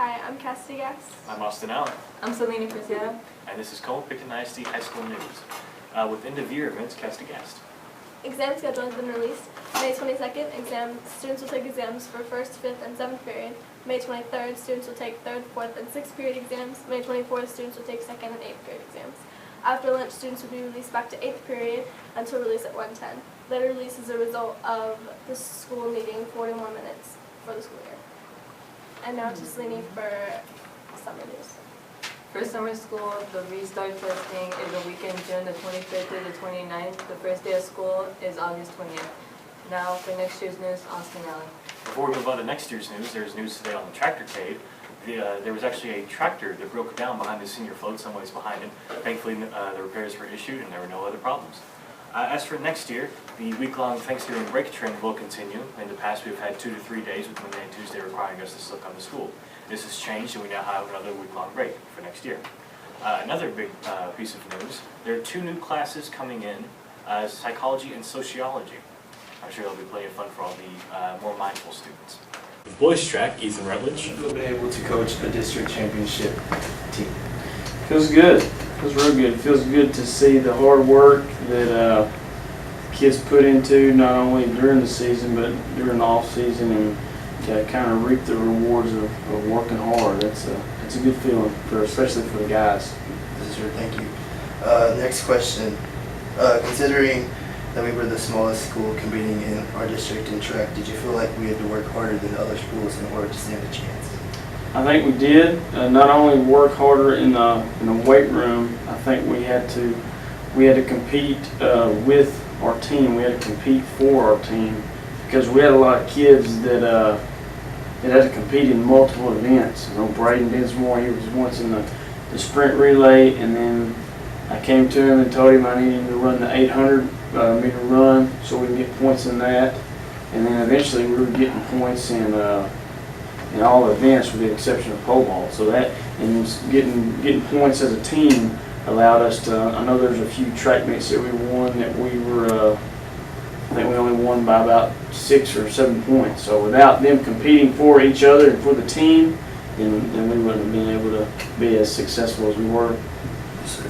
Hi, I'm Cassidy Gass. I'm Austin Allen. I'm Selena Cristiano. And this is Como-Pickton ISD High School News. With end-of-year events, Cassidy Gass. Exam schedule has been released. May 22nd, students will take exams for 1st, 5th, and 7th period. May 23rd, students will take 3rd, 4th, and 6th period exams. May 24th, students will take 2nd and 8th period exams. After lunch, students will be released back to 8th period until release at 1:10. Later release is a result of the school needing 40 more minutes for the school year. And now to Selena for summer news. For summer school, the restart testing is the weekend June the 25th to the 29th. The first day of school is August 20th. Now for next year's news, Austin Allen. Before we move on to next year's news, there's news today on the tractorcade. There was actually a tractor that broke down behind the senior float, some ways behind it. Thankfully, the repairs were issued and there were no other problems. As for next year, the week-long Thanksgiving break trend will continue. In the past, we've had 2 to 3 days with Monday and Tuesday requiring us to still come to school. This has changed, and we now have another week-long break for next year. Another big piece of news, there are 2 new classes coming in, psychology and sociology. I'm sure they'll be plenty of fun for all the more mindful students. Boys track, Ethan Rutledge. We've been able to coach a district championship team. Feels good. Feels real good. Feels good to see the hard work that kids put into not only during the season but during the off season, and to kind of reap the rewards of working hard. That's a good feeling especially for the guys. Sure, thank you. Next question. Considering that we were the smallest school competing in our district in track, did you feel like we had to work harder than other schools in order to stand a chance? I think we did. Not only work harder in the weight room. I think we had to compete with our team. We had to compete for our team because we had a lot of kids that had to compete in multiple events. You know, Brayden, Densmore, he was once in the sprint relay, and then I came to him and told him I needed him to run the 800 meter run so we can get points in that. And then eventually we were getting points in all events with the exception of pole vault. So that, and getting points as a team allowed us to, I know there's a few track meets that we won that we were, I think we only won by about 6 or 7 points. So without them competing for each other and for the team, then we wouldn't have been able to be as successful as we were. Yes, sir.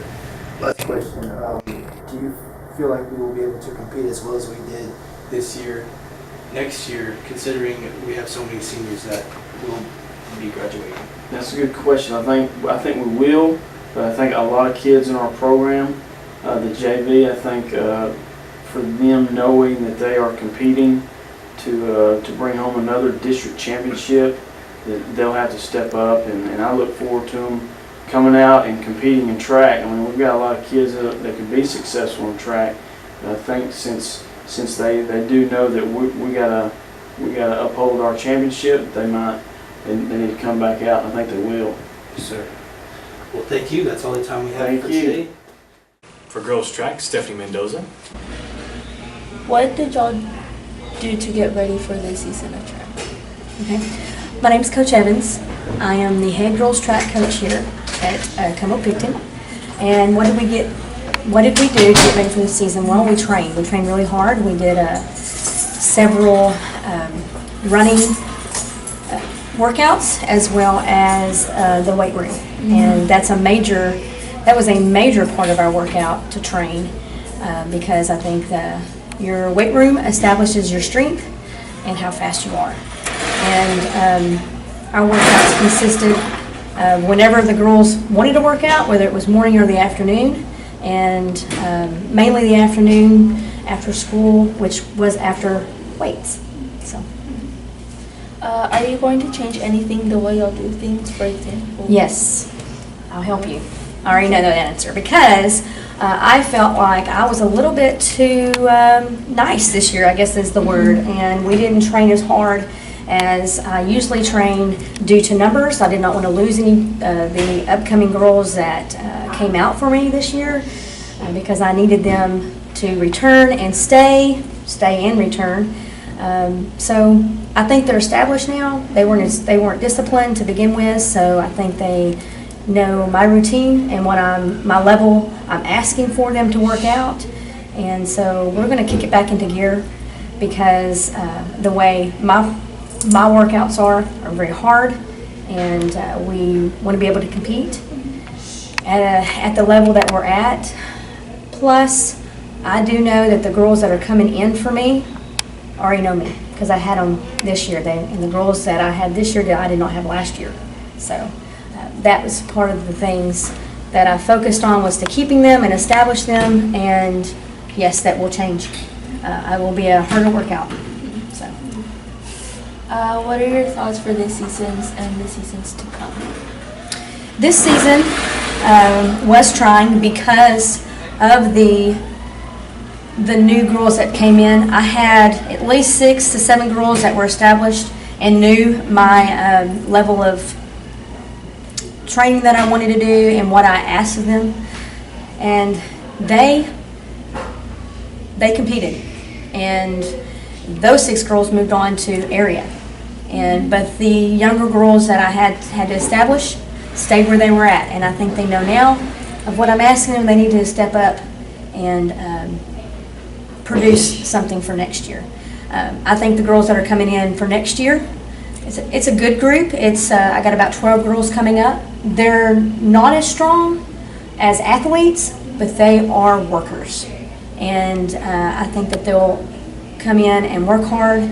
Last question. Do you feel like we will be able to compete as well as we did this year, next year, considering we have so many seniors that will be graduating? That's a good question. I think we will, but I think a lot of kids in our program, the JV, I think for them knowing that they are competing to bring home another district championship, that they'll have to step up, and I look forward to them coming out and competing in track. I mean, we've got a lot of kids that can be successful in track. And I think since they do know that we gotta uphold our championship, they need to come back out, and I think they will. Yes, sir. Well, thank you. That's all the time we have Thank for you. today. For girls track, Stephanie Mendoza. What did y'all do to get ready for this season of track? Okay. My name's Coach Evans. I am the head girls track coach here at Como-Pickton. And what did we do to get ready for the season? Well, we trained. We trained really hard. We did several running workouts as well as the weight room. And that was a major part of our workout to train because I think your weight room establishes your strength and how fast you are. And our workouts consisted of whenever the girls wanted to work out, whether it was morning or the afternoon, and mainly the afternoon after school, which was after weights. So. Are you going to change anything the way y'all do things, for example? Yes, I'll help you. I already know that answer because I felt like I was a little bit too nice this year, I guess is the word, and we didn't train as hard as I usually train due to numbers. I did not want to lose any the upcoming girls that came out for me this year because I needed them to return and stay and return. So I think they're established now. They weren't disciplined to begin with, so I think they know my routine and my level I'm asking for them to work out. And so we're going to kick it back into gear because the way my workouts are very hard, and we want to be able to compete at the level that we're at. Plus, I do know that the girls that are coming in for me already know me because I had them this year. And the girls that I had this year that I did not have last year. So that was part of the things that I focused on, was to keeping them and establish them. And yes, that will change. I will be a harder workout. So. What are your thoughts for this season's and the seasons to come? This season was trying because of the new girls that came in. I had at least 6 to 7 girls that were established and knew my level of training that I wanted to do and what I asked of them. And they competed. And those 6 girls moved on to area. But the younger girls that I had to establish stayed where they were at. And I think they know now of what I'm asking them. They need to step up and produce something for next year. I think the girls that are coming in for next year, it's a good group. I got about 12 girls coming up. They're not as strong as athletes, but they are workers. And I think that they'll come in and work hard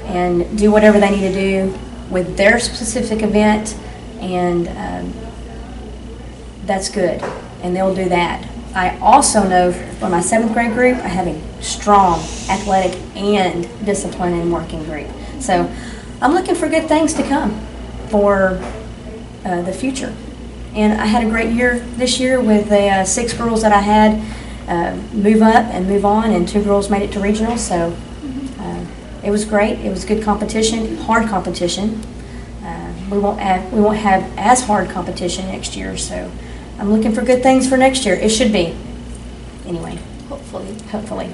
and do whatever they need to do with their specific event, and that's good. And they'll do that. I also know for my 7th grade group, I have a strong athletic and discipline and working group. So I'm looking for good things to come for the future. And I had a great year this year with the 6 girls that I had move up and move on, and 2 girls made it to regionals. So it was great. It was good competition, hard competition. We won't have as hard competition next year. So I'm looking for good things for next year. It should be. Anyway. Hopefully.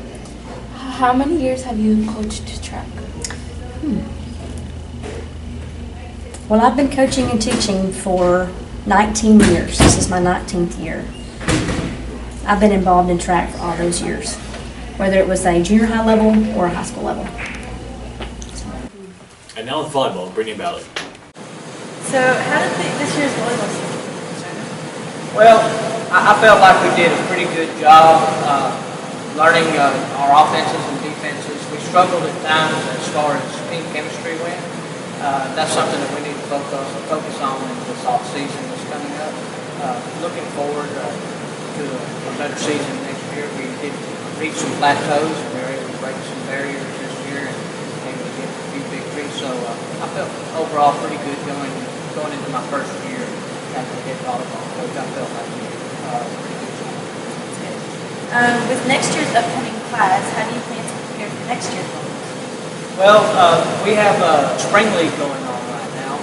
How many years have you coached track? Well, I've been coaching and teaching for 19 years. This is my 19th year. I've been involved in track for all those years, whether it was a junior high level or a high school level. And now with volleyball, Brittany Ballard. So how did this year's volleyball season? Well, I felt like we did a pretty good job learning our offenses and defenses. We struggled at times as far as team chemistry went. That's something that we need to focus on in this off season that's coming up. Looking forward to a better season next year. We did reach some plateaus, and we were able to break some barriers this year and able to get a few victories. So I felt overall pretty good going into my first year as a head volleyball coach. I felt like we did a pretty good job. With next year's upcoming class, how do you plan to prepare for next year's volleyball? Well, we have a spring league going on right now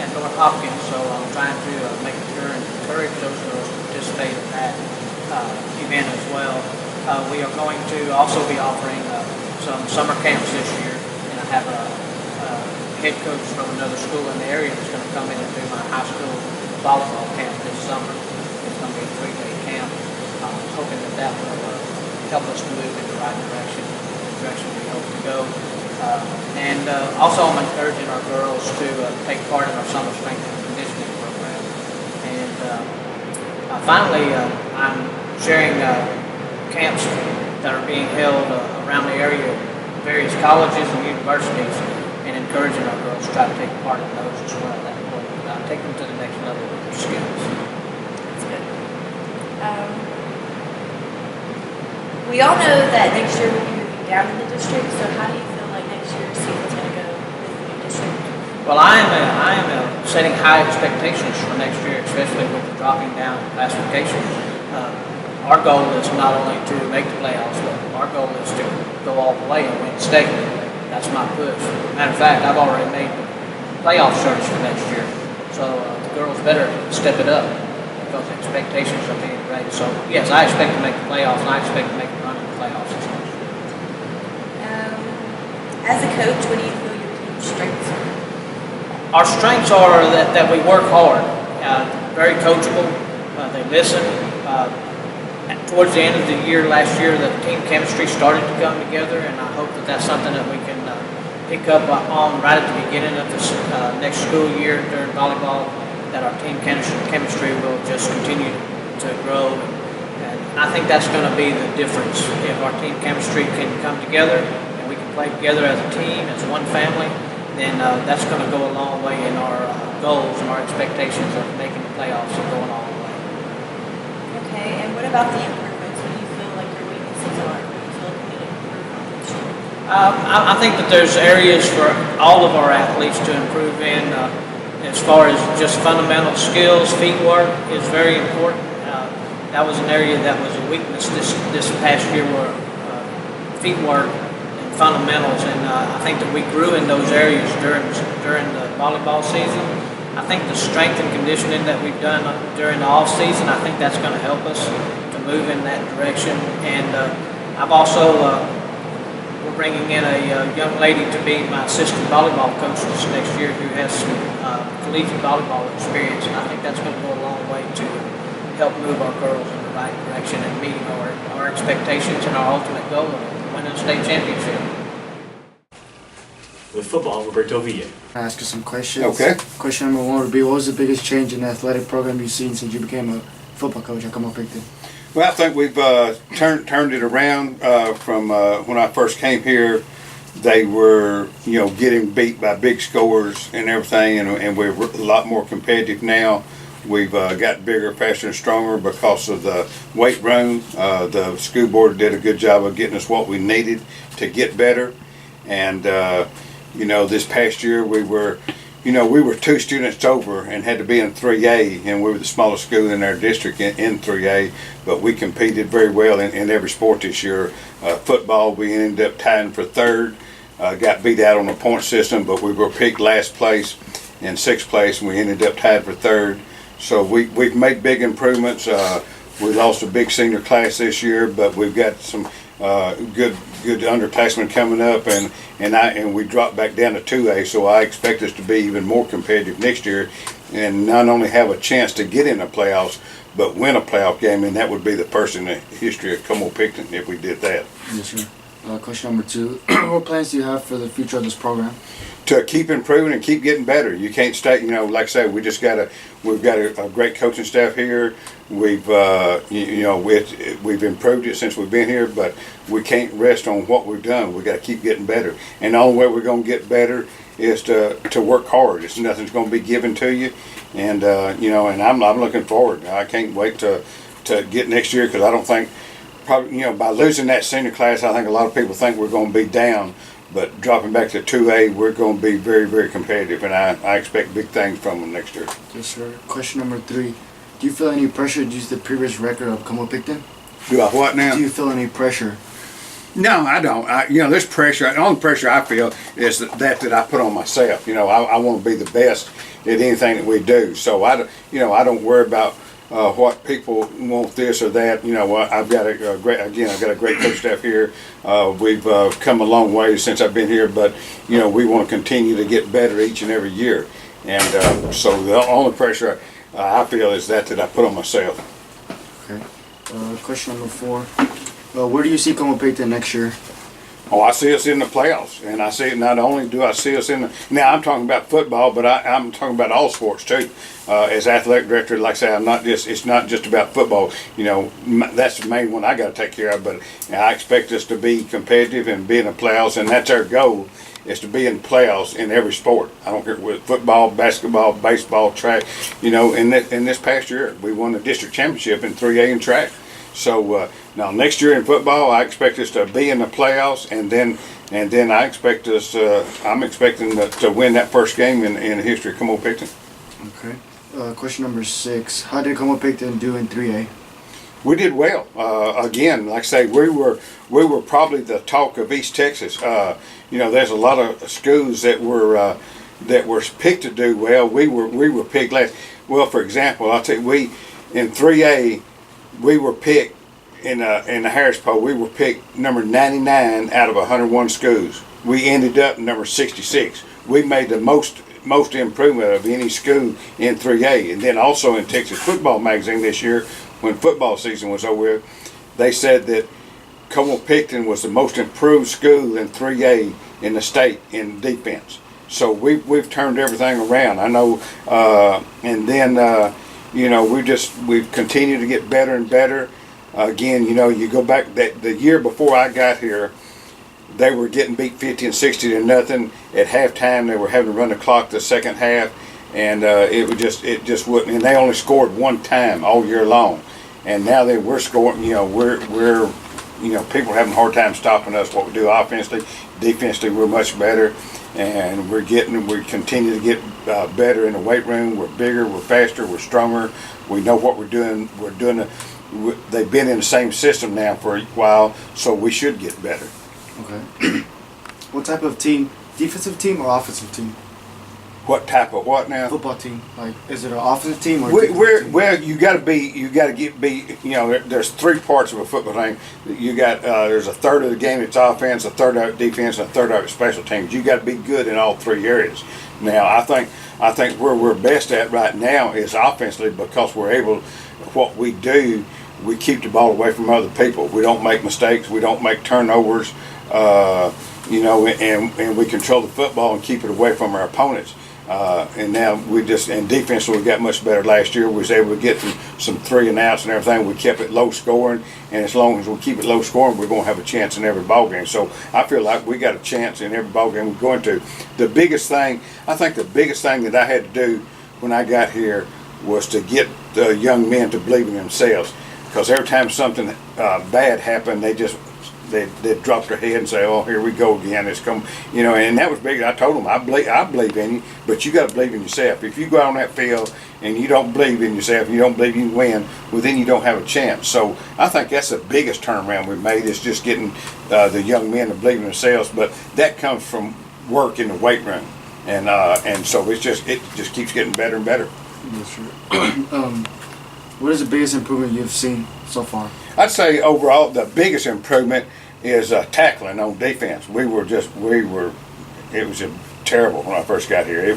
at North Hopkins, so I'm trying to make sure and encourage those girls to participate in that event as well. We are going to also be offering some summer camps this year, and I have a head coach from another school in the area that's going to come in and do my high school volleyball camp this summer. It's going to be a 3-day camp. I'm hoping that will help us to move in the right direction, the direction we hope to go. And also I'm encouraging our girls to take part in our summer strength and conditioning program. And finally, I'm sharing camps that are being held around the area, various colleges and universities, and encouraging our girls to try to take part in those as well. That will take them to the next level with their skills. That's good. We all know that next year we'll be moving down in the district, so how do you feel like next year's season's going to go with the new district? Well, I am setting high expectations for next year, especially with the dropping down in classification. Our goal is not only to make the playoffs, but our goal is to go all the way and win state. That's my push. Matter of fact, I've already made the playoff search for next year, so the girls better step it up because the expectations are being raised. So yes, I expect to make the playoffs, and I expect to make the run in the playoffs this next year. As a coach, what do you feel your team's strengths are? Our strengths are that we work hard, very coachable, they listen. Towards the end of the year last year, the team chemistry started to come together, and I hope that that's something that we can pick up on right at the beginning of this next school year during volleyball, that our team chemistry will just continue to grow. And I think that's going to be the difference. If our team chemistry can come together and we can play together as a team, as one family, then that's going to go a long way in our goals and our expectations of making the playoffs and going all the way. Okay, and what about the improvements? What do you feel like your weaknesses are? What do you feel like we need to improve on this year? I think that there's areas for all of our athletes to improve in. As far as just fundamental skills, feet work is very important. That was an area that was a weakness this past year, were feet work and fundamentals, and I think that we grew in those areas during the volleyball season. I think the strength and conditioning that we've done during the off season, I think that's going to help us to move in that direction. And I've also we're bringing in a young lady to be my assistant volleyball coach this next year, who has some collegiate volleyball experience, and I think that's going to go a long way to help move our girls in the right direction and meeting our expectations and our ultimate goal of winning a state championship. With football, Roberto Villa. I'll ask you some questions. Okay. Question number one would be, what was the biggest change in the athletic program you've seen since you became a football coach at Como-Pickton? Well, I think we've turned it around from when I first came here. They were, getting beat by big scores and everything, and we're a lot more competitive now. We've got bigger, faster, and stronger because of the weight room. The school board did a good job of getting us what we needed to get better. And, this past year we were 2 students over and had to be in 3A, and we were the smallest school in our district in 3A, but we competed very well in every sport this year. Football, we ended up tying for third, got beat out on the point system, but we were picked last place and 6th place, and we ended up tied for third. So we've made big improvements. We lost a big senior class this year, but we've got some good underclassmen coming up, and we dropped back down to 2A, so I expect us to be even more competitive next year and not only have a chance to get in the playoffs, but win a playoff game, and that would be the first in the history of Como-Pickton if we did that. Yes, sir. Question number two, what plans do you have for the future of this program? To keep improving and keep getting better. You can't stay, like I said, we've got a great coaching staff here. We've improved it since we've been here, but we can't rest on what we've done. We've got to keep getting better. And the only way we're going to get better is to work hard. Nothing's going to be given to you. And, and I'm looking forward. I can't wait to get next year, because I don't think, probably, by losing that senior class, I think a lot of people think we're going to be down. But dropping back to 2A, we're going to be very, very competitive, and I expect big things from them next year. Yes, sir. Question number three, do you feel any pressure due to the previous record of Como-Pickton? Do I what now? Do you feel any pressure? No, I don't. There's pressure. The only pressure I feel is that I put on myself. I want to be the best at anything that we do. So I don't worry about what people want, this or that. I've got a great coach staff here. We've come a long way since I've been here, but we want to continue to get better each and every year. And so the only pressure I feel is that I put on myself. Okay. Question number four, where do you see Como-Pickton next year? Oh, I see us in the playoffs, and I see it. Not only do I see us in the, now I'm talking about football, but I'm talking about all sports too. As athletic director, like I say, it's not just about football. That's the main one I got to take care of. But I expect us to be competitive and be in the playoffs, and that's our goal, is to be in the playoffs in every sport. I don't care with football, basketball, baseball, track. In this past year, we won the district championship in 3A in track. So now next year in football, I expect us to be in the playoffs, and then I expect us. I'm expecting to win that first game in the history of Como-Pickton. Okay. Question number 6. How did Como-Pickton do in 3A? We did well. Again, like I say, we were probably the talk of East Texas. There's a lot of schools that were picked to do well. We were picked last. Well, for example, I'll tell you, in 3A. We were picked in the Harris poll. We were picked number 99 out of 101 schools. We ended up number 66. We made the most improvement of any school in 3A. And then also in Texas Football Magazine this year, when football season was over, they said that Como-Pickton was the most improved school in 3A in the state in defense. So we've turned everything around. I know, and then you know, we've continued to get better and better. Again, you know, you go back the year before I got here, they were getting beat 50 and 60 to nothing. At halftime, they were having to run the clock the second half, and it just wouldn't. And they only scored one time all year long. And now that we're scoring, you know, we're you know, people are having a hard time stopping us. What we do offensively, defensively, we're much better, and we continue to get better in the weight room. We're bigger, we're faster, we're stronger. We know what we're doing. They've been in the same system now for a while, so we should get better. Okay. What type of team? Defensive team or offensive team? What type of what now? Football team. Like, is it an offensive team or? Well, you got to be. You know, there's three parts of a football team. You got there's a third of the game it's offense, a third of it defense, and a third of it special teams. You got to be good in all three areas. Now, I think where we're best at right now is offensively, because we're able. What we do, we keep the ball away from other people. We don't make mistakes. We don't make turnovers. You know, and we control the football and keep it away from our opponents. And now in defense, we got much better last year. We was able to get some 3 and outs and everything. We kept it low scoring, and as long as we keep it low scoring, we're going to have a chance in every ball game. So I feel like we got a chance in every ball game we're going to. The biggest thing that I had to do when I got here was to get the young men to believe in themselves. Because every time something bad happened, they drop their head and say, "Oh, here we go again. It's come," you know. And that was big. I told them, I believe in you, but you got to believe in yourself. If you go out on that field and you don't believe in yourself, you don't believe you can win, well, then you don't have a chance. So I think that's the biggest turnaround we've made, is just getting the young men to believe in themselves. But that comes from work in the weight room, and so it just keeps getting better and better. Yes, sure. What is the biggest improvement you've seen so far? I'd say overall the biggest improvement is tackling on defense. It was just terrible when I first got here.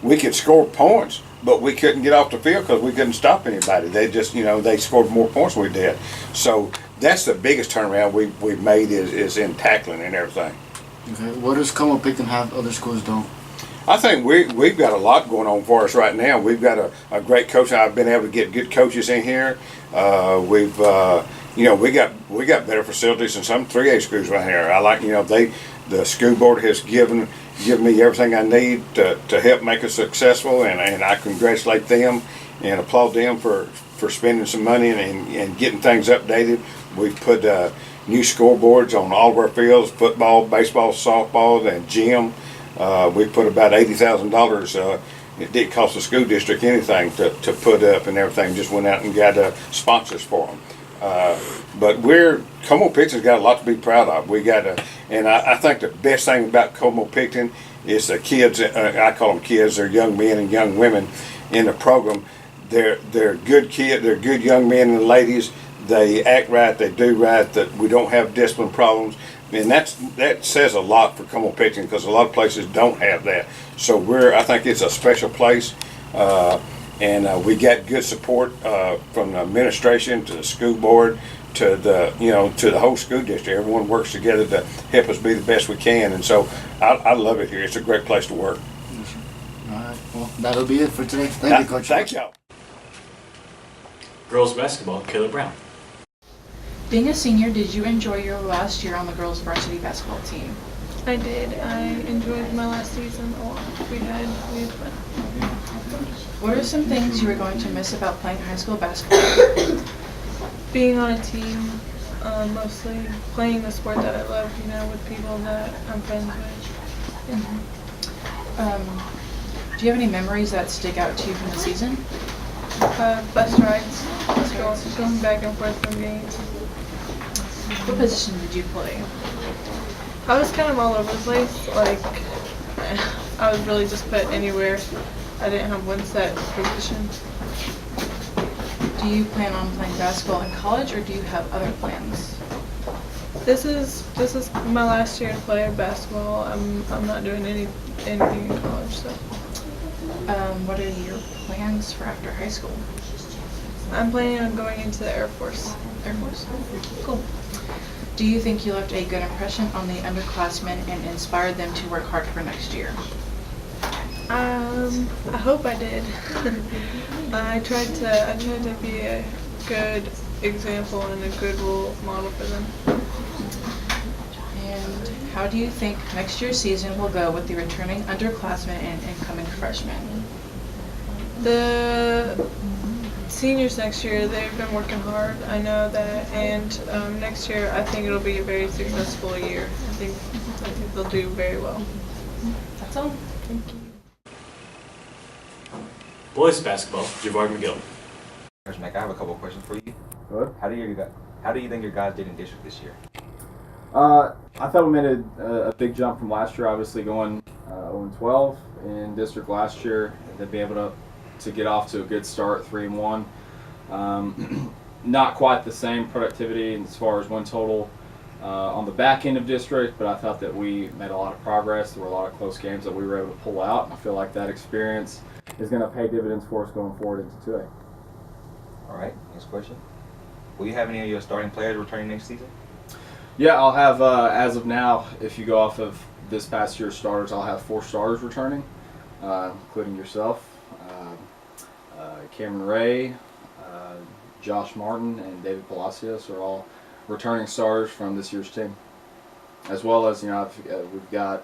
We could score points, but we couldn't get off the field because we couldn't stop anybody. They scored more points than we did. So that's the biggest turnaround we've made is in tackling and everything. Okay, what does Como-Pickton have other schools don't? I think we've got a lot going on for us right now. We've got a great coach. I've been able to get good coaches in here. We got better facilities than some 3A schools right here. I like, the school board has given me everything I need to help make us successful, and I congratulate them and applaud them for spending some money and getting things updated. We've put new scoreboards on all of our fields: football, baseball, softball, and gym. We put about $80,000. It didn't cost the school district anything to put up and everything. Just went out and got sponsors for them. But Como-Pickton's got a lot to be proud of. And I think the best thing about Como-Pickton is the kids. I call them kids. They're young men and young women in the program. They're good kids. They're good young men and ladies. They act right. They do right. That we don't have discipline problems. And that says a lot for Como-Pickton, because a lot of places don't have that. So I think it's a special place, and we got good support from the administration to the school board to the whole school district. Everyone works together to help us be the best we can, and so I love it here. It's a great place to work. Yes, sir. All right. Well, that'll be it for today. Thank you, Coach. Thank y'all. Girls basketball, Kayleigh Brown. Being a senior, did you enjoy your last year on the girls' varsity basketball team? I did. I enjoyed my last season a lot. We had fun. What are some things you are going to miss about playing high school basketball? Being on a team, mostly playing the sport that I love, with people that I'm friends with. Do you have any memories that stick out to you from the season? Bus rides, going back and forth from games. What position did you play? I was kind of all over the place. I was really just put anywhere. I didn't have one set position. Do you plan on playing basketball in college, or do you have other plans? This is my last year to play basketball. I'm not doing anything in college. So. What are your plans for after high school? I'm planning on going into the Air Force. Air Force? Cool. Do you think you left a good impression on the underclassmen and inspired them to work hard for next year? I hope I did. I tried to be a good example and a good role model for them. And how do you think next year's season will go with the returning underclassmen and incoming freshmen? The seniors next year, they've been working hard. I know that, and next year I think it'll be a very successful year. I think they'll do very well. That's all. Thank you. Boys basketball, Javard McGill. Coach Mech, I have a couple of questions for you. Good. How do you think your guys did in district this year? I thought we made a big jump from last year, obviously going 0-12 in district last year, and then be able to get off to a good start, 3-1. Not quite the same productivity as far as win total on the back end of district, but I thought that we made a lot of progress. There were a lot of close games that we were able to pull out, and I feel like that experience is going to pay dividends for us going forward into 2A. All right, next question. Will you have any of your starting players returning next season? Yeah, I'll have, as of now, if you go off of this past year's starters, I'll have 4 starters returning, including yourself, Cameron Ray, Josh Martin, and David Palacios are all returning starters from this year's team. As well as, we've got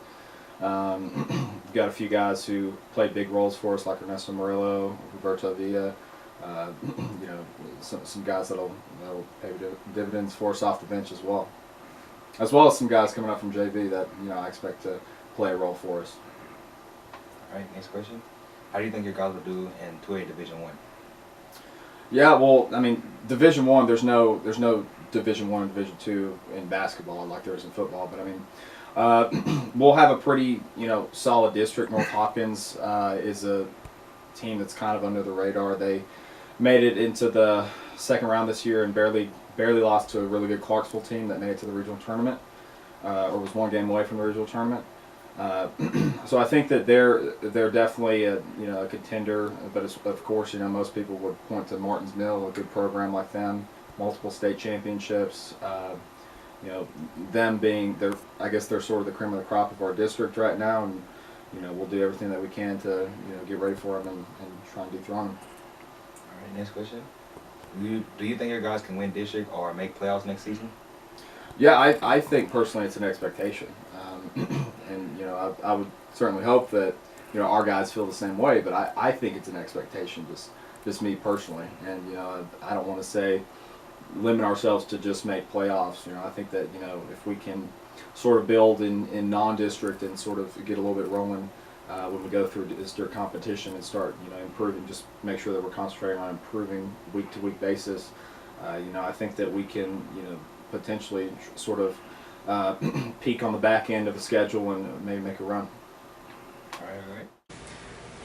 a few guys who played big roles for us, like Ernesto Murillo, Roberto Villa, some guys that'll pay dividends for us off the bench as well. As well as some guys coming up from JV that I expect to play a role for us. All right, next question. How do you think your guys will do in 2A Division I? Yeah, well, I mean, Division I, there's no Division I and Division II in basketball like there is in football, but I mean, we'll have a pretty solid district. North Hopkins is a team that's kind of under the radar. They made it into the second round this year and barely lost to a really good Clarksville team that made it to the regional tournament, or was 1 game away from the regional tournament. So I think that they're definitely a contender, but of course most people would point to Martins Mill, a good program like them, multiple state championships. Them being they're sort of the cream of the crop of our district right now, and we'll do everything that we can to get ready for them and try and dethrone them. All right, next question. Do you think your guys can win district or make playoffs next season? Yeah, I think personally it's an expectation, and I would certainly hope that our guys feel the same way. But I think it's an expectation, just me personally, and I don't want to say limit ourselves to just make playoffs. I think that if we can sort of build in non-district and sort of get a little bit rolling when we go through district competition and start improving, just make sure that we're concentrating on improving week to week basis. I think that we can potentially sort of peak on the back end of the schedule and maybe make a run. All right.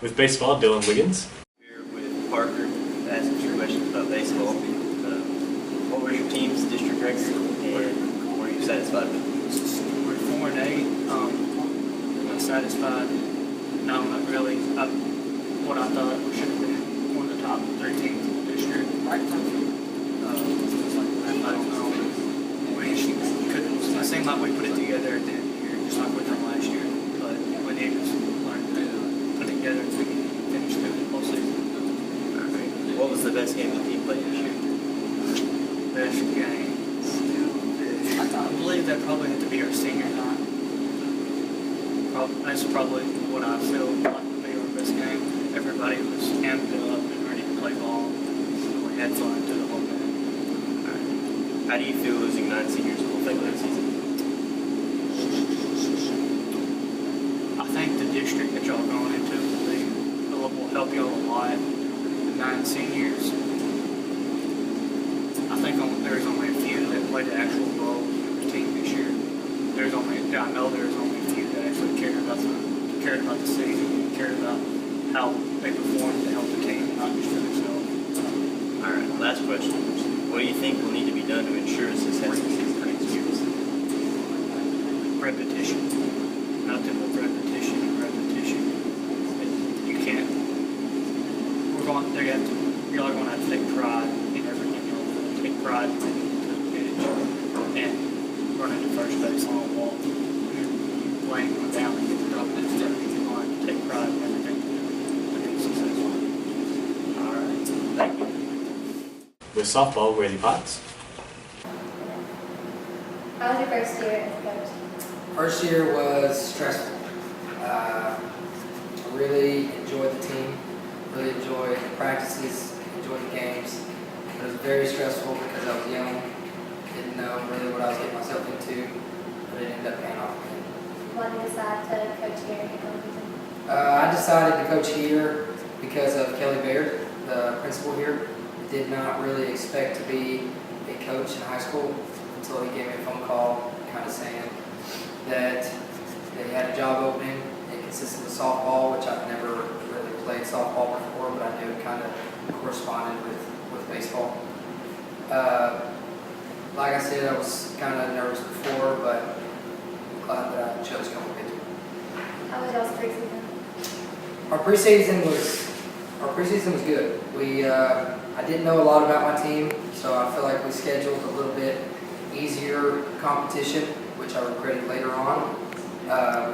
With baseball, Dylan Wiggins. Here with Parker, asking your questions about baseball. What were your team's district records, and were you satisfied with them? We're 4-8. Am I satisfied? No, not really. What I thought we should have been one of the top 3 teams in the district. I don't know. It seemed like we put it together at the end of the year, just like we done last year. But we need to learn to put it together so we can finish through the whole season. Right. What was the best game the team played this year? Best game? I believe that probably had to be our senior night. That's probably what I feel like would be our best game. Everybody was amped up and ready to play ball. We had fun through the whole game. Right. How do you feel losing 9 seniors will affect next season? I think the district that y'all going into will help y'all a lot. The 9 seniors, I think there's only a few that played the actual role in the team this year. I know there's only a few that actually cared about the season, cared about how they performed to help the team, not just for themselves. All right, last question. What do you think will need to be done to ensure a successful season for next year? Repetition. Nothing but repetition and repetition. You can't. Y'all are going to have to take pride pride running to the pitch and running to first base on a walk. Laying one down and get the drop that step you want, take pride in everything to be successful. All right, thank you. With softball, Whaley Potts. How was your first year as a coach? First year was stressful. I really enjoyed the team, really enjoyed the practices, enjoyed the games. It was very stressful because I was young, didn't know really what I was getting myself into, but it ended up paying off. Why did you decide to coach here at Como-Pickton? I decided to coach here because of Kayleigh, the principal here. Did not really expect to be a coach in high school until he gave me a phone call kind of saying that he had a job opening. It consisted of softball, which I've never really played softball before, but I knew it kind of corresponded with baseball. Like I said, I was kind of nervous before, but glad that I chose Como-Pickton. How was y'all's preseason? Our preseason was good. I didn't know a lot about my team, so I feel like we scheduled a little bit easier competition, which I regretted later on. We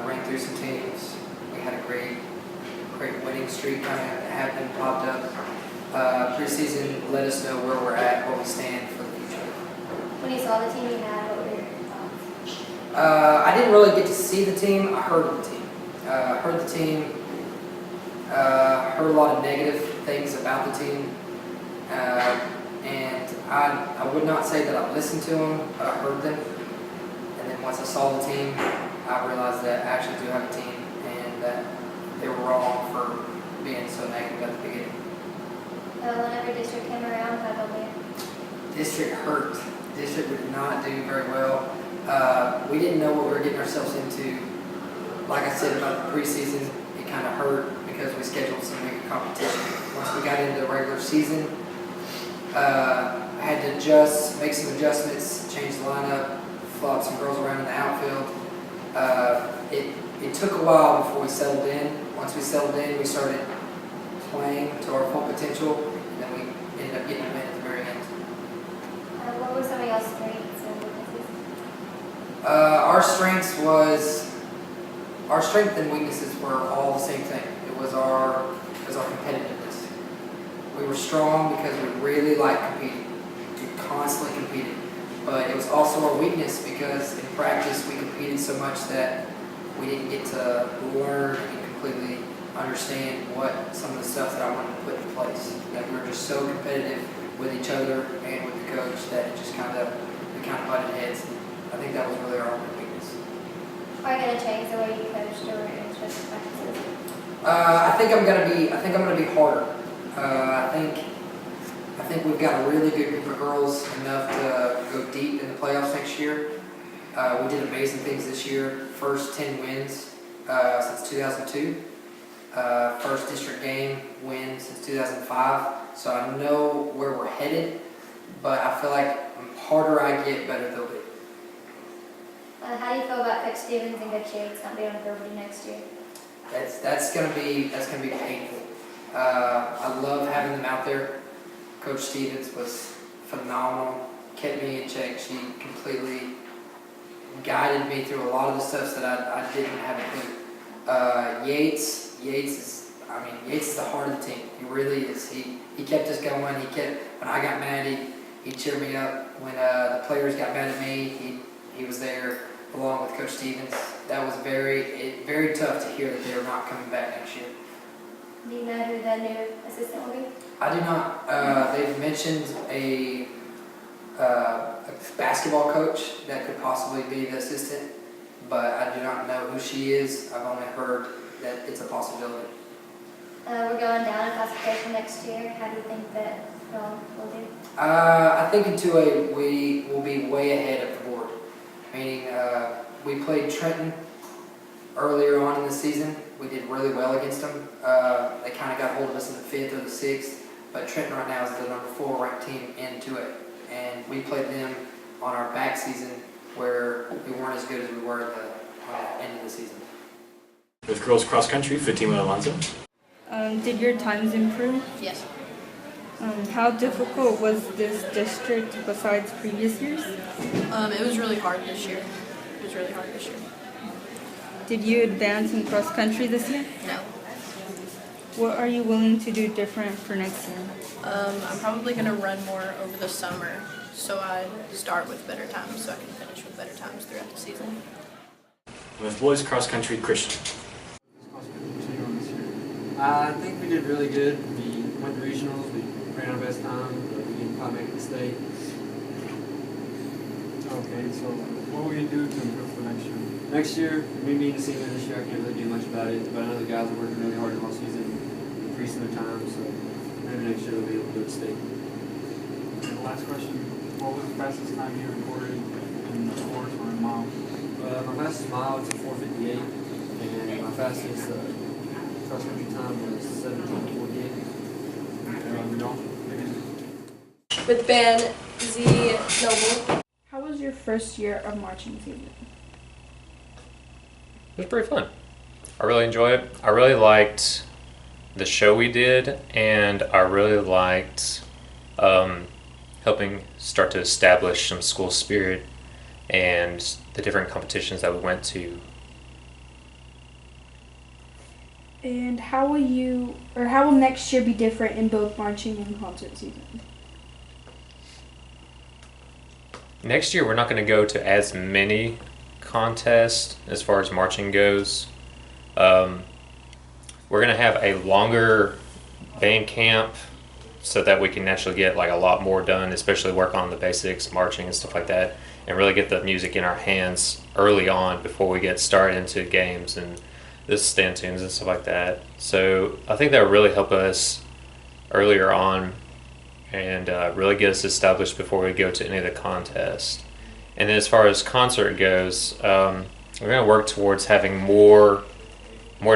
ran through some teams. We had a great winning streak kind of happened, popped up. Preseason let us know where we're at, where we stand for the future. When you saw the team you had, what were your thoughts? I didn't really get to see the team. I heard of the team. Heard the team. Heard a lot of negative things about the team. And I would not say that I listened to them, but I heard them. And then once I saw the team, I realized that I actually do have a team and that they were wrong for being so negative at the beginning. Whenever district came around, how about you? District hurt. District did not do very well. We didn't know what we were getting ourselves into. Like I said about the preseason, it kind of hurt because we scheduled some big competition. Once we got into the regular season, I had to make some adjustments, change the lineup, flop some girls around in the outfield. It took a while before we settled in. Once we settled in, we started playing to our full potential, and then we ended up getting a win at the very end. What were some of y'all's strengths and weaknesses? Our strength and weaknesses were all the same thing. It was our competitiveness. We were strong because we really liked competing. We constantly competed. But it was also our weakness because in practice we competed so much that we didn't get to learn and completely understand what some of the stuff that I wanted to put in place. That we were just so competitive with each other and with the coach that it just we kind of butted heads. I think that was really our only weakness. Are you going to change the way you coached or instructed practices? I think I'm gonna be harder. I think we've got a really good group of girls, enough to go deep in the playoffs next year. We did amazing things this year. First 10 wins since 2002. First district game win since 2005. So I know where we're headed, but I feel like the harder I get, better they'll be. How do you feel about Coach Stevens and Coach Yates not being on the field next year? That's gonna be painful. I love having them out there. Coach Stevens was phenomenal, kept me in check. She completely guided me through a lot of the stuff that I didn't have a clue. Yates is the heart of the team. He really is. He kept us going. When I got mad, he'd cheer me up. When the players got mad at me, he was there along with Coach Stevens. That was very tough to hear that they were not coming back next year. Do you know who the new assistant will be? I do not. They've mentioned a basketball coach that could possibly be the assistant, but I do not know who she is. I've only heard that it's a possibility. We're going down in classification next year. How do you think that y'all will do? I think in 2A we will be way ahead of the board. Meaning we played Trenton earlier on in the season. We did really well against them. They kind of got hold of us in the 5th or the 6th, but Trenton right now is the number 4 ranked team in 2A. And we played them on our back season where we weren't as good as we were at the end of the season. With girls cross country, Fatima Alonso. Did your times improve? Yes. How difficult was this district besides previous years? It was really hard this year. Did you advance in cross country this year? No. What are you willing to do different for next year? I'm probably going to run more over the summer, so I start with better times so I can finish with better times throughout the season. With boys cross country, Christian. I think we did really good. We went to regionals, we ran our best time, but we didn't quite make the state. Okay, so what will you do to improve for next year? Next year, me being a senior this year, I can't really do much about it, but I know the guys are working really hard in all season, increasing their time, so maybe next year we'll be able to do the state. And the last question, what was the fastest time you recorded in the sports or in miles? My fastest mile was a 4:58, and my fastest cross country time was 17:48. With band Z Noble. How was your first year of marching season? It was pretty fun. I really enjoyed it. I really liked the show we did, and I really liked helping start to establish some school spirit and the different competitions that we went to. And how will next year be different in both marching and concert season? Next year, we're not going to go to as many contests as far as marching goes. We're going to have a longer band camp so that we can actually get like a lot more done, especially work on the basics, marching and stuff like that, and really get the music in our hands early on before we get started into games and this stand tunes and stuff like that. So I think that would really help us earlier on and really get us established before we go to any of the contests. And then as far as concert goes, we're going to work towards having more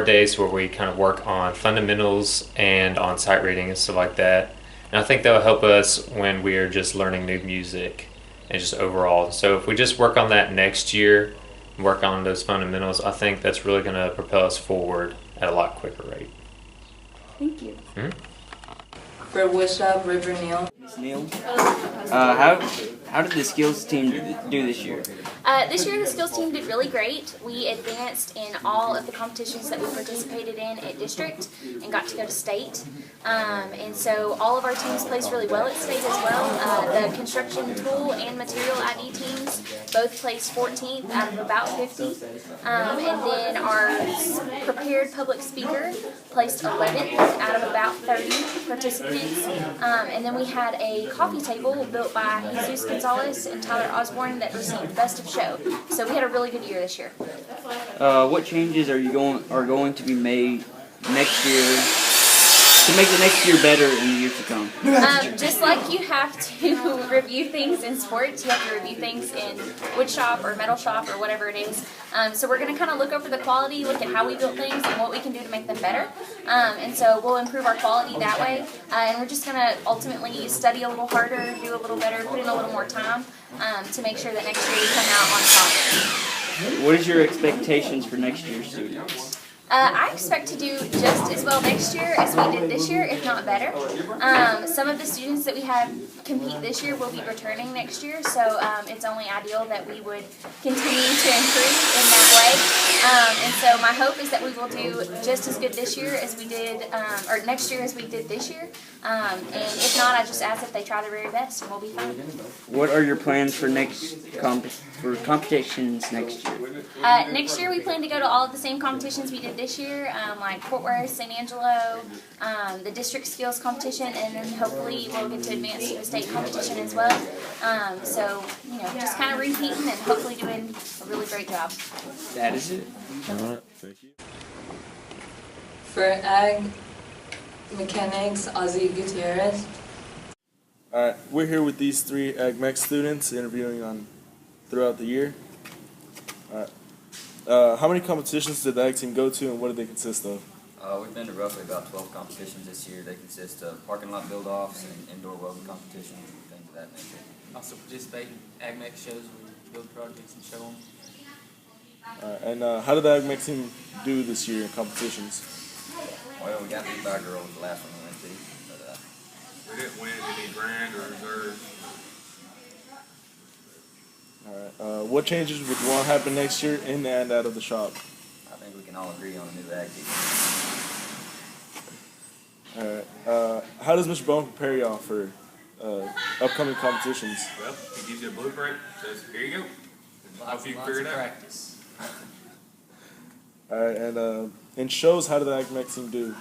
days where we kind of work on fundamentals and on sight reading and stuff like that. And I think that will help us when we are just learning new music and just overall. So if we just work on that next year, work on those fundamentals, I think that's really going to propel us forward at a lot quicker rate. Thank you. Mm-hmm. For Woodshop, River Neal. Miss Neal, how did the skills team do this year? This year the skills team did really great. We advanced in all of the competitions that we participated in at district and got to go to state. And so all of our teams placed really well at state as well. The construction tool and material ID teams both placed 14th out of about 50. And then our prepared public speaker placed 11th out of about 30 participants. And then we had a coffee table built by Jesus Gonzalez and Tyler Osborne that received Best of Show. So we had a really good year this year. What changes are going to be made next year to make the next year better in the years to come? Just like you have to review things in sports, you have to review things in wood shop or metal shop or whatever it is. So we're going to kind of look over the quality, look at how we built things and what we can do to make them better. And so we'll improve our quality that way. And we're just going to ultimately study a little harder, do a little better, put in a little more time to make sure that next year we come out on top. What is your expectations for next year's students? I expect to do just as well next year as we did this year, if not better. Some of the students that we have compete this year will be returning next year, so it's only ideal that we would continue to improve in that way. And so my hope is that we will do just as good this year as we did, or next year as we did this year. And if not, I just ask that they try their very best and we'll be fine. What are your plans for competitions next year? Next year we plan to go to all of the same competitions we did this year, like Fort Worth, St. Angelo, the district skills competition, and then hopefully we'll get to advance to the state competition as well. So, just kind of repeating and hopefully doing a really great job. That is it. All right, thank you. For Ag Mechanics, Ozzy Gutierrez. All right, we're here with these three Ag Mech students interviewing on throughout the year. All right. How many competitions did the Ag team go to, and what did they consist of? We've been to roughly about 12 competitions this year. They consist of parking lot build-offs and indoor welding competitions and things of that nature. Also participate in Ag Mech shows where we build projects and show them. And how did the Ag Mech team do this year in competitions? Well, we got beat by a girl with the last one we went to. But, we didn't win any grand or reserve. All right. What changes would you want to happen next year in and out of the shop? I think we can all agree on a new ag team. All right. How does Mr. Bone prepare y'all for upcoming competitions? Well, he gives you a blueprint, says, here you go. Hope you can figure it out. Practice. All right, and in shows, how did the Ag Mech team do? We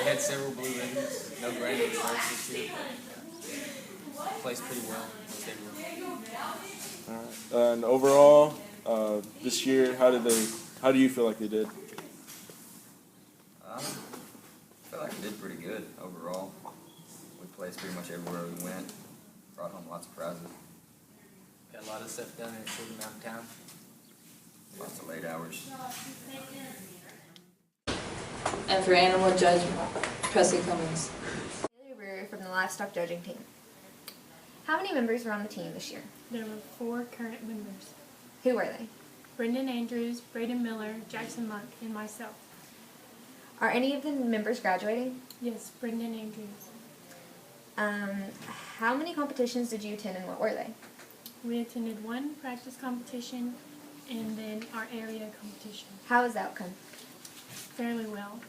had several blue ribbons, no grand reserves this year, but placed pretty well most everywhere. All right. And overall, this year, how do you feel like they did? I feel like we did pretty good overall. We placed pretty much everywhere we went. Brought home lots of prizes. Got a lot of stuff done in a short amount of time. Lots of late hours. And for animal judgment, Trustee Cummings. Kayleigh Brewer from the livestock judging team. How many members were on the team this year? There were 4 current members. Who were they? Brendan Andrews, Brayden Miller, Jackson Monk, and myself. Are any of the members graduating? Yes, Brendan Andrews. How many competitions did you attend and what were they? We attended 1 practice competition and then our area competition. How was the outcome? Fairly well.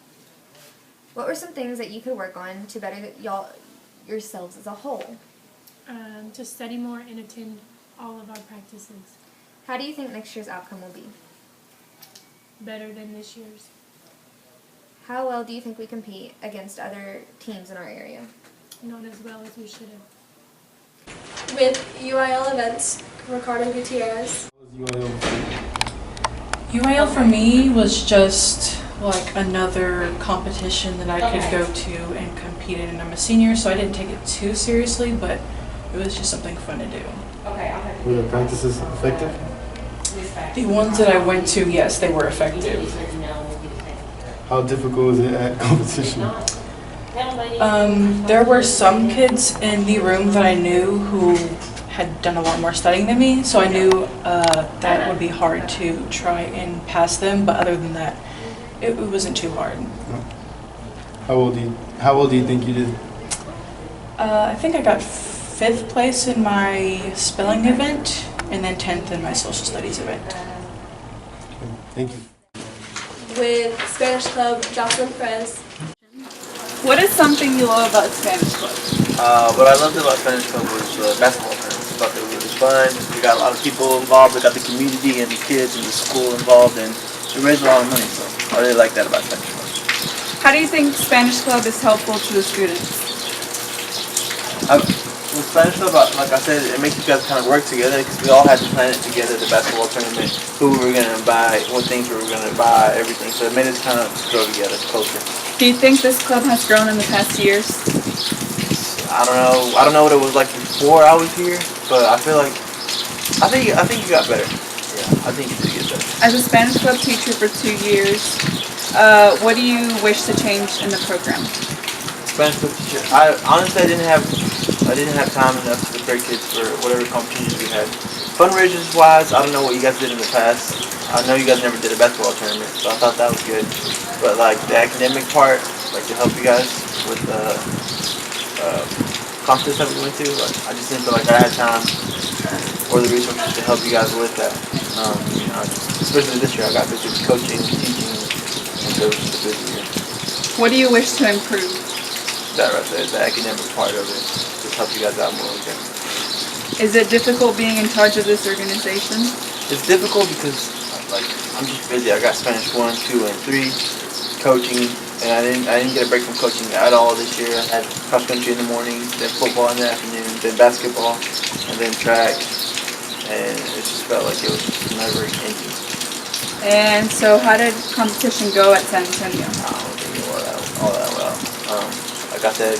What were some things that you could work on to better yourselves as a whole? To study more and attend all of our practices. How do you think next year's outcome will be? Better than this year's. How well do you think we compete against other teams in our area? Not as well as we should have. With UIL events, Ricardo Gutierrez. UIL for me was just like another competition that I could go to and compete in. And I'm a senior, so I didn't take it too seriously, but it was just something fun to do. Were the practices effective? The ones that I went to, yes, they were effective. How difficult is it at competition? There were some kids in the room that I knew who had done a lot more studying than me, so I knew that would be hard to try and pass them, but other than that, it wasn't too hard. How well do you think you did? I think I got 5th place in my spelling event, and then 10th in my social studies event. Thank you. With Spanish Club, Jocelyn Perez. What is something you love about Spanish Club? What I loved about Spanish Club was basketball tournaments. I thought it was fun. We got a lot of people involved. We got the community and the kids and the school involved, and we raised a lot of money. So I really like that about Spanish Club. How do you think Spanish Club is helpful to the students? With Spanish Club, like I said, it makes you guys kind of work together because we all had to plan it together, the basketball tournament, who we were going to buy, what things we were going to buy, everything. So it made us kind of grow together closer. Do you think this club has grown in the past years? I don't know. I don't know what it was like before I was here, but I think you got better. Yeah, I think you did get better. As a Spanish Club teacher for 2 years, what do you wish to change in the program? Spanish Club teacher. Honestly, I didn't have time enough to prepare kids for whatever competitions we had. Fundraisers wise, I don't know what you guys did in the past. I know you guys never did a basketball tournament, so I thought that was good. But like the academic part, like to help you guys with the competition that we went to, like I just didn't feel like I had time or the resources to help you guys with that. Especially this year, I got busy with coaching, teaching, and so it was just a busy year. What do you wish to improve? That right there, the academic part of it, just help you guys out more again. Is it difficult being in charge of this organization? It's difficult because like I'm just busy. I got Spanish 1, 2, and 3 coaching, and I didn't get a break from coaching at all this year. I had cross country in the morning, then football in the afternoon, then basketball, and then track, and it just felt like it was just never ending. And so, how did competition go at San Antonio? I don't think it went all that well. Like I said,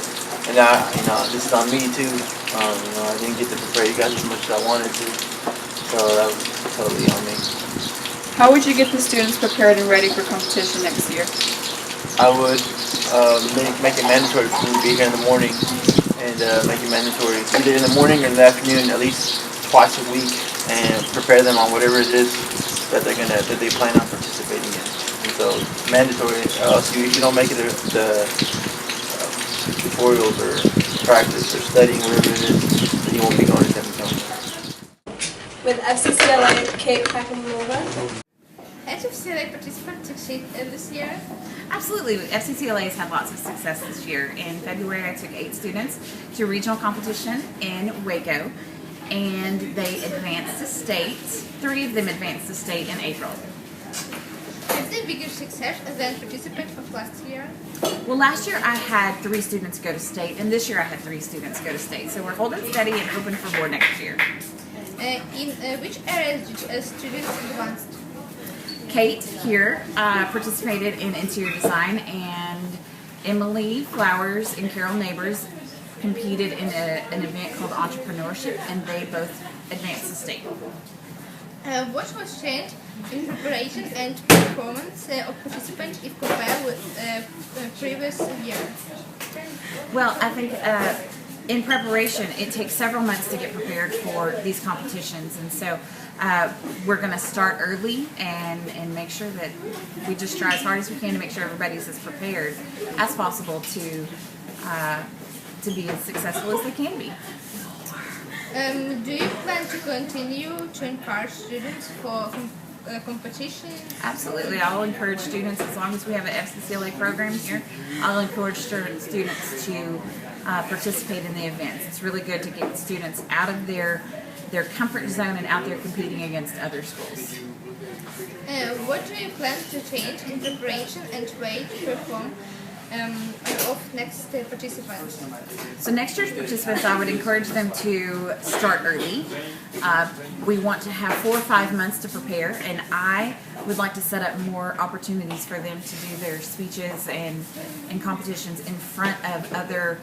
and this is on me too. I didn't get to prepare you guys as much as I wanted to, so that was totally on me. How would you get the students prepared and ready for competition next year? I would make it mandatory for them to be here in the morning, and make it mandatory either in the morning or in the afternoon, at least twice a week, and prepare them on whatever it is that they plan on participating in. And so mandatory. Else if you don't make it the tutorials or practice or studying, whatever it is, then you won't be going to them. With FCCLA, Kate Packamova. FCCLA participants succeed this year? Absolutely. FCCLA has had lots of success this year. In February, I took 8 students to a regional competition in Waco, and they advanced to state. 3 of them advanced to state in April. Is there bigger success than participants of last year? Well, last year I had 3 students go to state, and this year I had 3 students go to state. So we're holding steady and hoping for more next year. In which areas did students advance? Kate here participated in interior design, and Emily Flowers and Carol Neighbors competed in an event called entrepreneurship, and they both advanced to state. What was changed in preparation and performance of participants if compared with previous year? Well, I think in preparation, it takes several months to get prepared for these competitions, and so we're going to start early and make sure that we just try as hard as we can to make sure everybody's as prepared as possible to be as successful as they can be. Do you plan to continue to encourage students for competition? Absolutely. I'll encourage students, as long as we have an FCCLA program here, I'll encourage students to participate in the events. It's really good to get students out of their comfort zone and out there competing against other schools. What do you plan to change in preparation and way to perform of next participants? So next year's participants, I would encourage them to start early. We want to have 4 or 5 months to prepare, and I would like to set up more opportunities for them to do their speeches and competitions in front of other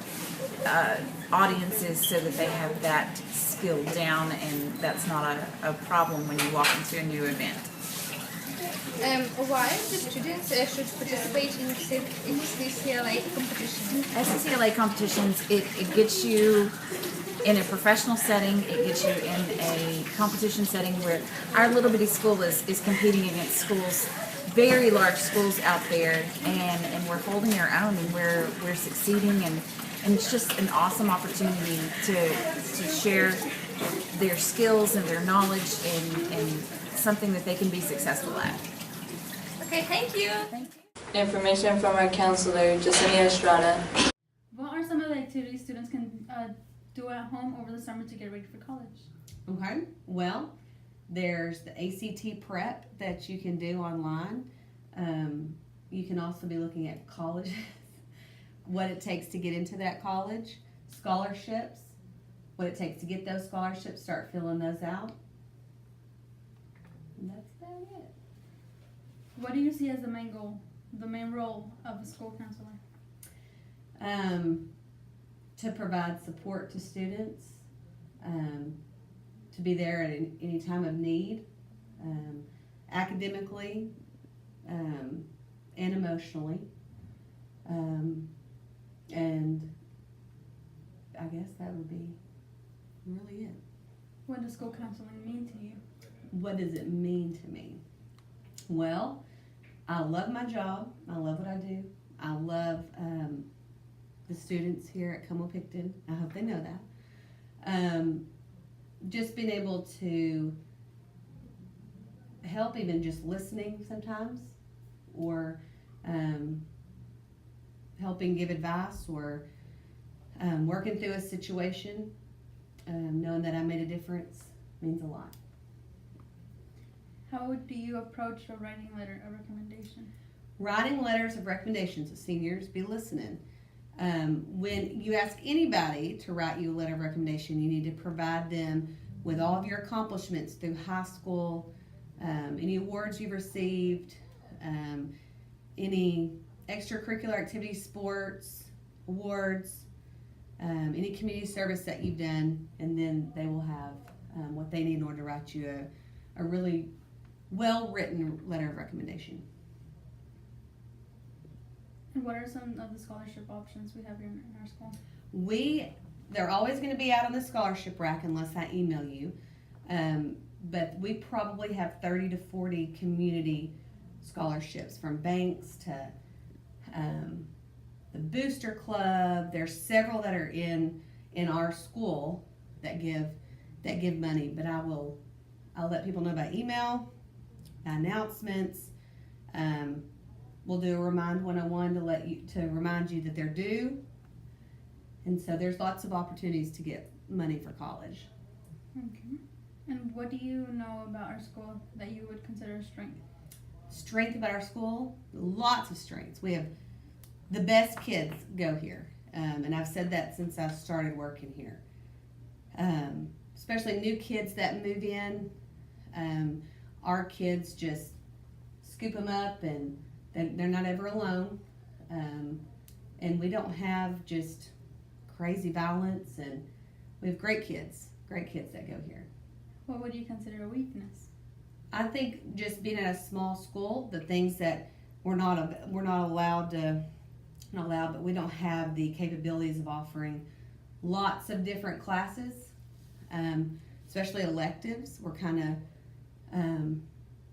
audiences so that they have that skill down, and that's not a problem when you walk into a new event. Why the students should participate in CPCISD competition? SCCLA competitions, it gets you in a professional setting, it gets you in a competition setting where our little bitty school is competing against schools, very large schools out there, and we're holding our own, and we're succeeding, and it's just an awesome opportunity to share their skills and their knowledge and something that they can be successful at. Okay, thank you. Information from our counselor, Jasenia Estrada. What are some of the activities students can do at home over the summer to get ready for college? Okay, well, there's the ACT prep that you can do online. You can also be looking at colleges, what it takes to get into that college, scholarships, what it takes to get those scholarships, start filling those out. And that's about it. What do you see as the main goal, the main role of a school counselor? To provide support to students, to be there at any time of need, academically and emotionally, and I guess that would be really it. What does school counseling mean to you? What does it mean to me? Well, I love my job. I love what I do. I love the students here at Como-Pickton. I hope they know that. Just being able to help, even just listening sometimes, or helping give advice, or working through a situation, knowing that I made a difference means a lot. How do you approach a writing letter of recommendation? Writing letters of recommendations, seniors, be listening. When you ask anybody to write you a letter of recommendation, you need to provide them with all of your accomplishments through high school, any awards you've received, any extracurricular activities, sports, awards, any community service that you've done, and then they will have what they need in order to write you a really well-written letter of recommendation. And what are some of the scholarship options we have here in our school? They're always going to be out on the scholarship rack unless I email you. But we probably have 30 to 40 community scholarships, from banks to the Booster Club. There's several that are in our school that give money, but I'll let people know by email, announcements. We'll do a Remind 101 to remind you that they're due. And so there's lots of opportunities to get money for college. Okay. And what do you know about our school that you would consider a strength? Strength about our school? Lots of strengths. We have the best kids go here. And I've said that since I started working here. Especially new kids that move in. Our kids just scoop them up, and they're not ever alone. And we don't have just crazy violence, and we have great kids that go here. What would you consider a weakness? I think just being at a small school, the things that we're not allowed, but we don't have the capabilities of offering lots of different classes, especially electives.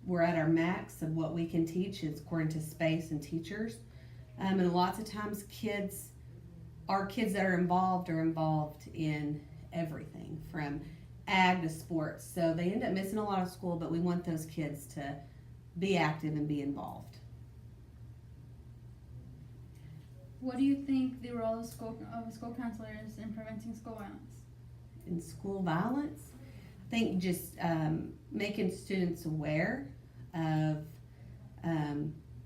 We're at our max of what we can teach is according to space and teachers. And lots of times our kids that are involved in everything from ag to sports. So they end up missing a lot of school, but we want those kids to be active and be involved. What do you think the role of school counselors in preventing school violence? In school violence, I think just making students aware of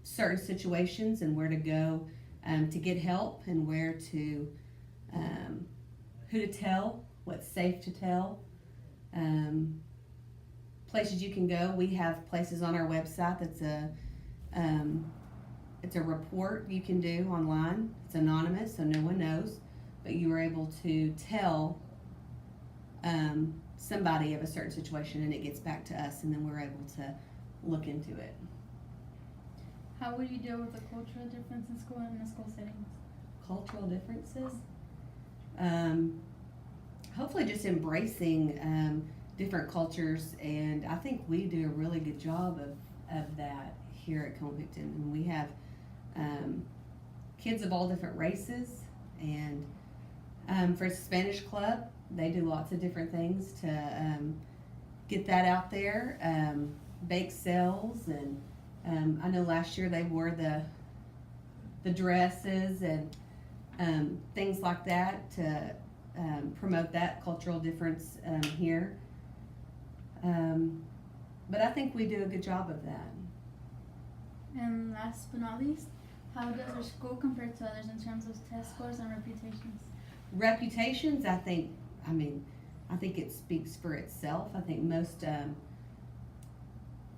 certain situations and where to go to get help, and where to who to tell, what's safe to tell, places you can go. We have places on our website that's it's a report you can do online. It's anonymous, so no one knows, but you are able to tell somebody of a certain situation, and it gets back to us, and then we're able to look into it. How would you deal with the cultural difference in school and in the school settings? Cultural differences? Hopefully just embracing different cultures, and I think we do a really good job of that here at Como-Pickton. And we have kids of all different races, and for Spanish Club, they do lots of different things to get that out there. Bake sales, and I know last year they wore the dresses and things like that to promote that cultural difference here. But I think we do a good job of that. And last but not least, how does our school compare to others in terms of test scores and reputations? Reputations, I think it speaks for itself. I think most,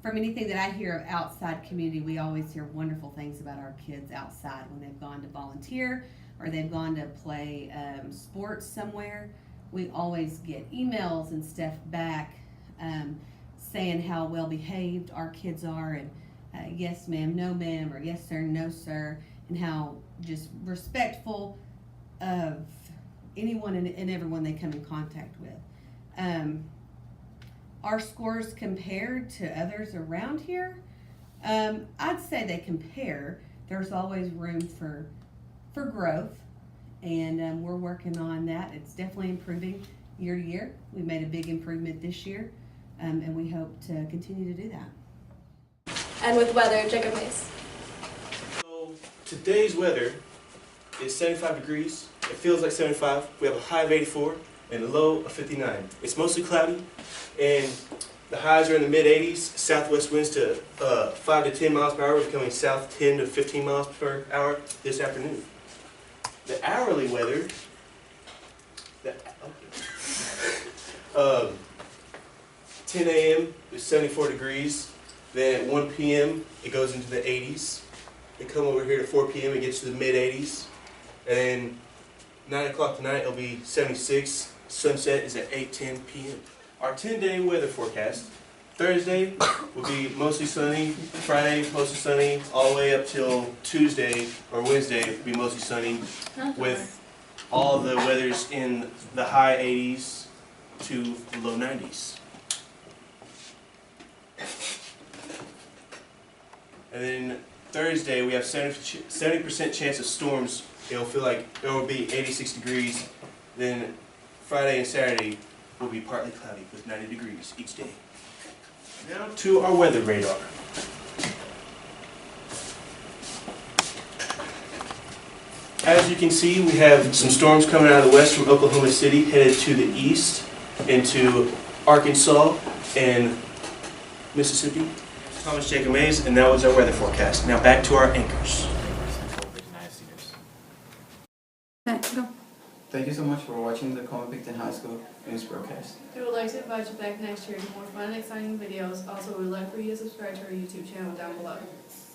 from anything that I hear of outside community, we always hear wonderful things about our kids outside when they've gone to volunteer or they've gone to play sports somewhere. We always get emails and stuff back saying how well behaved our kids are, and yes ma'am, no ma'am, or yes sir, no sir, and how just respectful of anyone and everyone they come in contact with. Our scores compared to others around here, I'd say they compare. There's always room for growth, and we're working on that. It's definitely improving year to year. We made a big improvement this year, and we hope to continue to do that. And with weather, Jacob Mace. So today's weather is 75 degrees. It feels like 75. We have a high of 84 and a low of 59. It's mostly cloudy, and the highs are in the mid-80s. Southwest winds to 5 to 10 miles per hour, becoming south 10 to 15 miles per hour this afternoon. The hourly weather, 10 a.m. is 74 degrees. Then at 1 p.m. it goes into the 80s. They come over here to 4 p.m. it gets to the mid-80s. And then 9 o'clock tonight it'll be 76. Sunset is at 8:10 p.m. Our 10-day weather forecast. Thursday will be mostly sunny. Friday mostly sunny. All the way up till Tuesday or Wednesday will be mostly sunny, with all the weathers in the high 80s to low 90s. And then Thursday, we have 70% chance of storms. It'll feel like it will be 86 degrees. Then Friday and Saturday will be partly cloudy with 90 degrees each day. Now to our weather radar. As you can see, we have some storms coming out of the west from Oklahoma City, headed to the east into Arkansas and Mississippi. Thomas Jacob Mays, and that was our weather forecast. Now back to our anchors. Go. Thank you so much for watching the Como-Pickton High School news broadcast. We would like to invite you back next year to more fun and exciting videos. Also, we would like for you to subscribe to our YouTube channel down below.